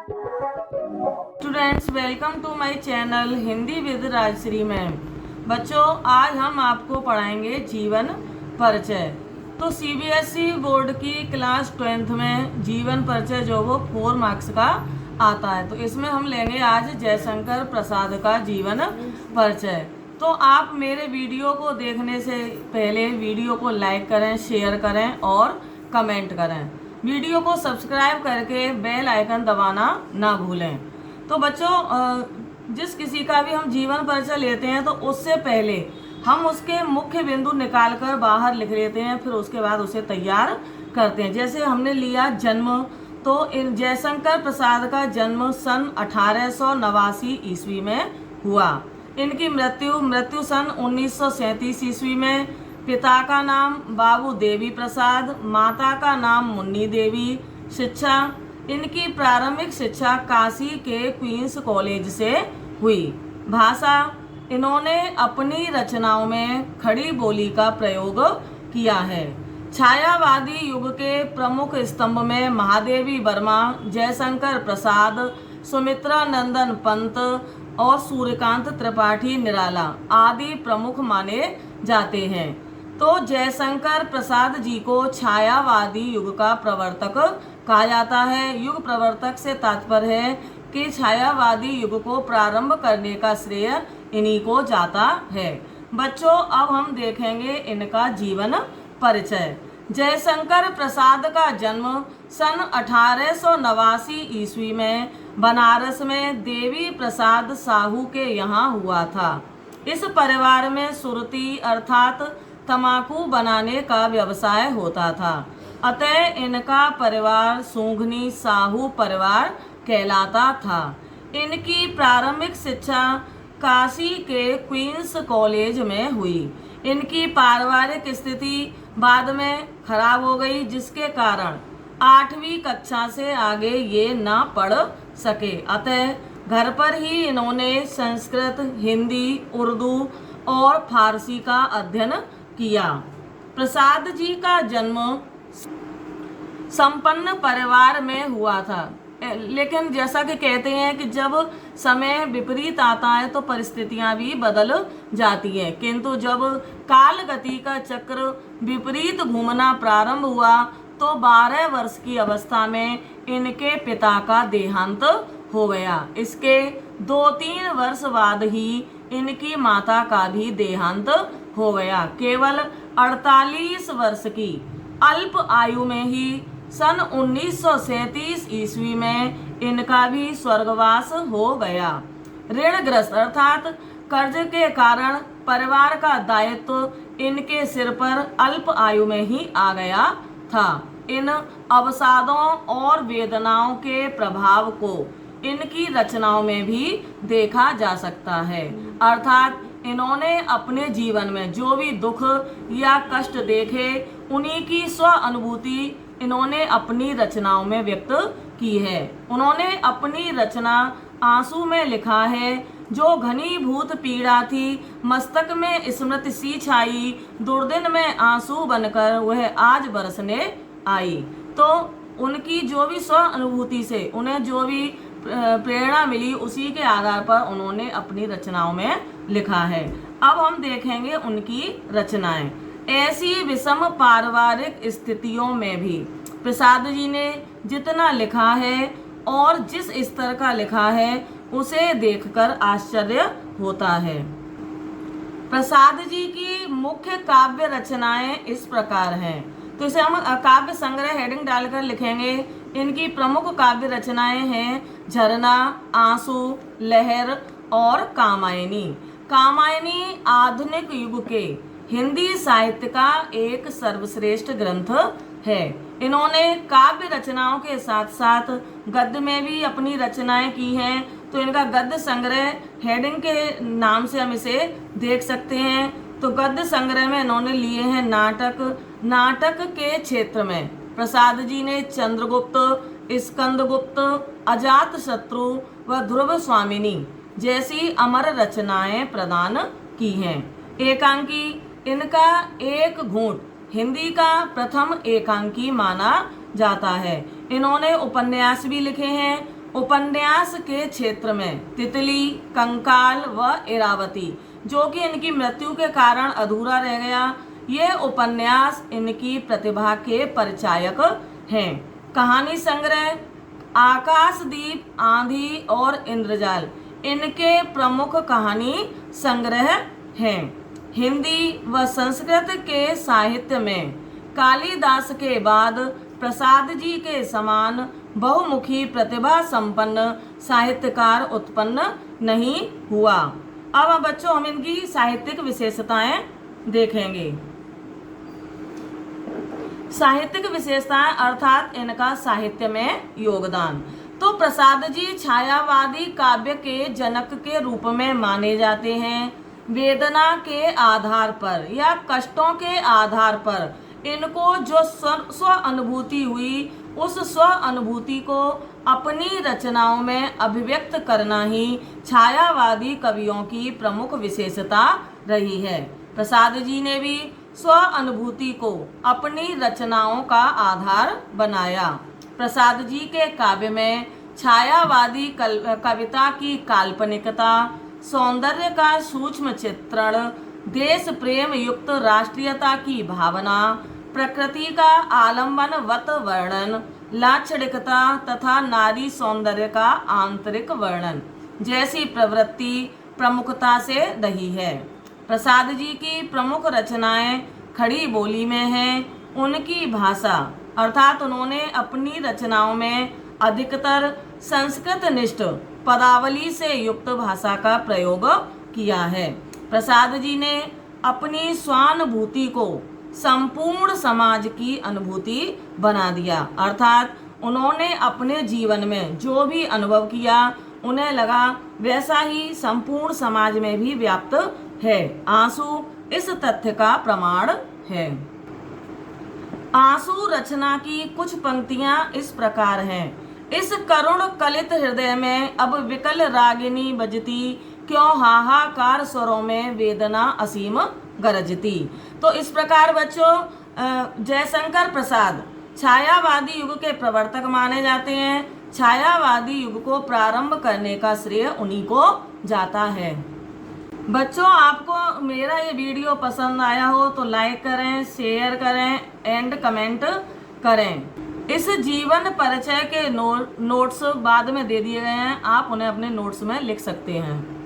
Students, welcome to my channel Hindi with Rajshree ma'am. बच्चों, आज हम आपको पढ़ाएंगे जीवन परिचय। तो सीबीएसई बोर्ड की क्लास 12th में जीवन परिचय जो वो 4 मार्क्स का आता है, तो इसमें हम लेंगे आज जयशंकर प्रसाद का जीवन परिचय। तो आप मेरे वीडियो को देखने से पहले वीडियो को लाइक करें, शेयर करें और कमेंट करें। वीडियो को सब्सक्राइब करके बेल आइकन दबाना ना भूलें। तो बच्चों, जिस किसी का भी हम जीवन परिचय लेते हैं तो उससे पहले हम उसके मुख्य बिंदु निकाल कर बाहर लिख लेते हैं, फिर उसके बाद उसे तैयार करते हैं। जैसे हमने लिया जन्म, तो जयशंकर प्रसाद का जन्म सन 1889 ईस्वी में हुआ। इनकी मृत्यु सन 1937 ईस्वी में। पिता का नाम बाबू देवी प्रसाद, माता का नाम मुन्नी देवी। शिक्षा, इनकी प्रारंभिक शिक्षा काशी के क्वींस कॉलेज से हुई। भाषा, इन्होंने अपनी रचनाओं में खड़ी बोली का प्रयोग किया है। छायावादी युग के प्रमुख स्तंभ में महादेवी वर्मा, जयशंकर प्रसाद, सुमित्रा नंदन पंत और सूर्यकांत त्रिपाठी निराला आदि प्रमुख माने जाते हैं। तो जयशंकर प्रसाद जी को छायावादी युग का प्रवर्तक कहा जाता है। युग प्रवर्तक से तात्पर्य है कि छायावादी युग को प्रारंभ करने का श्रेय इन्हीं को जाता है। बच्चों, अब हम देखेंगे इनका जीवन परिचय। जयशंकर प्रसाद का जन्म सन 1889 ईस्वी में बनारस में देवी प्रसाद साहू के यहाँ हुआ था। इस परिवार में सुरती अर्थात तम्बाकू बनाने का व्यवसाय होता था, अतः इनका परिवार सूंघनी साहू परिवार कहलाता था। इनकी प्रारंभिक शिक्षा काशी के क्वींस कॉलेज में हुई। इनकी पारिवारिक स्थिति बाद में खराब हो गई, जिसके कारण 8वीं कक्षा से आगे ये न पढ़ सके, अतः घर पर ही इन्होंने संस्कृत, हिंदी, उर्दू और फारसी का अध्ययन किया। प्रसाद जी का जन्म संपन्न परिवार में हुआ था, लेकिन जैसा कि कहते हैं कि जब समय विपरीत आता है तो परिस्थितियां भी बदल जाती हैं, किंतु जब काल गति का चक्र विपरीत घूमना प्रारंभ हुआ तो 12 वर्ष की अवस्था में इनके पिता का देहांत हो गया। इसके 2-3 वर्ष बाद ही इनकी माता का भी देहांत हो गया। केवल 48 वर्ष की अल्प आयु में ही सन 1937 ईस्वी में इनका भी स्वर्गवास हो गया। ऋणग्रस्त अर्थात कर्ज के कारण परिवार का दायित्व इनके सिर पर अल्प आयु में ही आ गया था। इन अवसादों और वेदनाओं के प्रभाव को इनकी रचनाओं में भी देखा जा सकता है। अर्थात इन्होंने अपने जीवन में जो भी दुख या कष्ट देखे, उन्हीं की स्व अनुभूति इन्होंने अपनी रचनाओं में व्यक्त की है। उन्होंने अपनी रचना आंसू में लिखा है। जो घनीभूत पीड़ा थी मस्तक में स्मृति सी छाई, दुर्दिन में आंसू बनकर वह आज बरसने आई। तो उनकी जो भी स्व अनुभूति से उन्हें जो भी प्रेरणा मिली, उसी के आधार पर उन्होंने अपनी रचनाओं में लिखा है। अब हम देखेंगे उनकी रचनाएं। ऐसी विषम पारिवारिक स्थितियों में भी प्रसाद जी ने जितना लिखा है और जिस स्तर का लिखा है उसे देखकर आश्चर्य होता है। प्रसाद जी की मुख्य काव्य रचनाएं इस प्रकार हैं, तो इसे हम काव्य संग्रह हेडिंग डालकर लिखेंगे। इनकी प्रमुख काव्य रचनाएं हैं झरना, आंसू, लहर और कामायनी। कामायनी आधुनिक युग के हिंदी साहित्य का एक सर्वश्रेष्ठ ग्रंथ है। इन्होंने काव्य रचनाओं के साथ साथ गद्य में भी अपनी रचनाएं की हैं, तो इनका गद्य संग्रह हेडिंग के नाम से हम इसे देख सकते हैं। तो गद्य संग्रह में इन्होंने लिए हैं नाटक। नाटक के क्षेत्र में प्रसाद जी ने चंद्रगुप्त, स्कंदगुप्त, अजातशत्रु व ध्रुव स्वामिनी जैसी अमर रचनाएं प्रदान की हैं। एकांकी, इनका एक घूंट हिंदी का प्रथम एकांकी माना जाता है। इन्होंने उपन्यास भी लिखे हैं। उपन्यास के क्षेत्र में तितली, कंकाल व इरावती, जो कि इनकी मृत्यु के कारण अधूरा रह गया, ये उपन्यास इनकी प्रतिभा के परिचायक हैं। कहानी संग्रह आकाशदीप, आंधी और इंद्रजाल इनके प्रमुख कहानी संग्रह हैं। हिंदी व संस्कृत के साहित्य में कालिदास के बाद प्रसाद जी के समान बहुमुखी प्रतिभा संपन्न साहित्यकार उत्पन्न नहीं हुआ। अब बच्चों हम इनकी साहित्यिक विशेषताएं देखेंगे। साहित्यिक विशेषताएं अर्थात इनका साहित्य में योगदान। तो प्रसाद जी छायावादी काव्य के जनक के रूप में माने जाते हैं। वेदना के आधार पर या कष्टों के आधार पर इनको जो स्व अनुभूति हुई, उस स्व अनुभूति को अपनी रचनाओं में अभिव्यक्त करना ही छायावादी कवियों की प्रमुख विशेषता रही है। प्रसाद जी ने भी स्व अनुभूति को अपनी रचनाओं का आधार बनाया। प्रसाद जी के काव्य में छायावादी कविता की काल्पनिकता, सौंदर्य का सूक्ष्म चित्रण, देश प्रेम युक्त राष्ट्रीयता की भावना, प्रकृति का आलम्बनवत वर्णन, लाक्षणिकता तथा नारी सौंदर्य का आंतरिक वर्णन जैसी प्रवृत्ति प्रमुखता से रही है। प्रसाद जी की प्रमुख रचनाएं खड़ी बोली में हैं। उनकी भाषा अर्थात उन्होंने अपनी रचनाओं में अधिकतर संस्कृत निष्ठ पदावली से युक्त भाषा का प्रयोग किया है। प्रसाद जी ने अपनी स्वानुभूति को संपूर्ण समाज की अनुभूति बना दिया, अर्थात उन्होंने अपने जीवन में जो भी अनुभव किया उन्हें लगा वैसा ही संपूर्ण समाज में भी व्याप्त है। आंसू इस तथ्य का प्रमाण है। आंसू रचना की कुछ पंक्तियां इस प्रकार हैं। इस करुण कलित हृदय में अब विकल रागिनी बजती, क्यों हाहाकार स्वरों में वेदना असीम गरजती। तो इस प्रकार बच्चों जयशंकर प्रसाद छायावादी युग के प्रवर्तक माने जाते हैं। छायावादी युग को प्रारंभ करने का श्रेय उन्हीं को जाता है। बच्चों आपको मेरा ये वीडियो पसंद आया हो तो लाइक करें, शेयर करें एंड कमेंट करें। इस जीवन परिचय के नोट्स बाद में दे दिए गए हैं, आप उन्हें अपने नोट्स में लिख सकते हैं।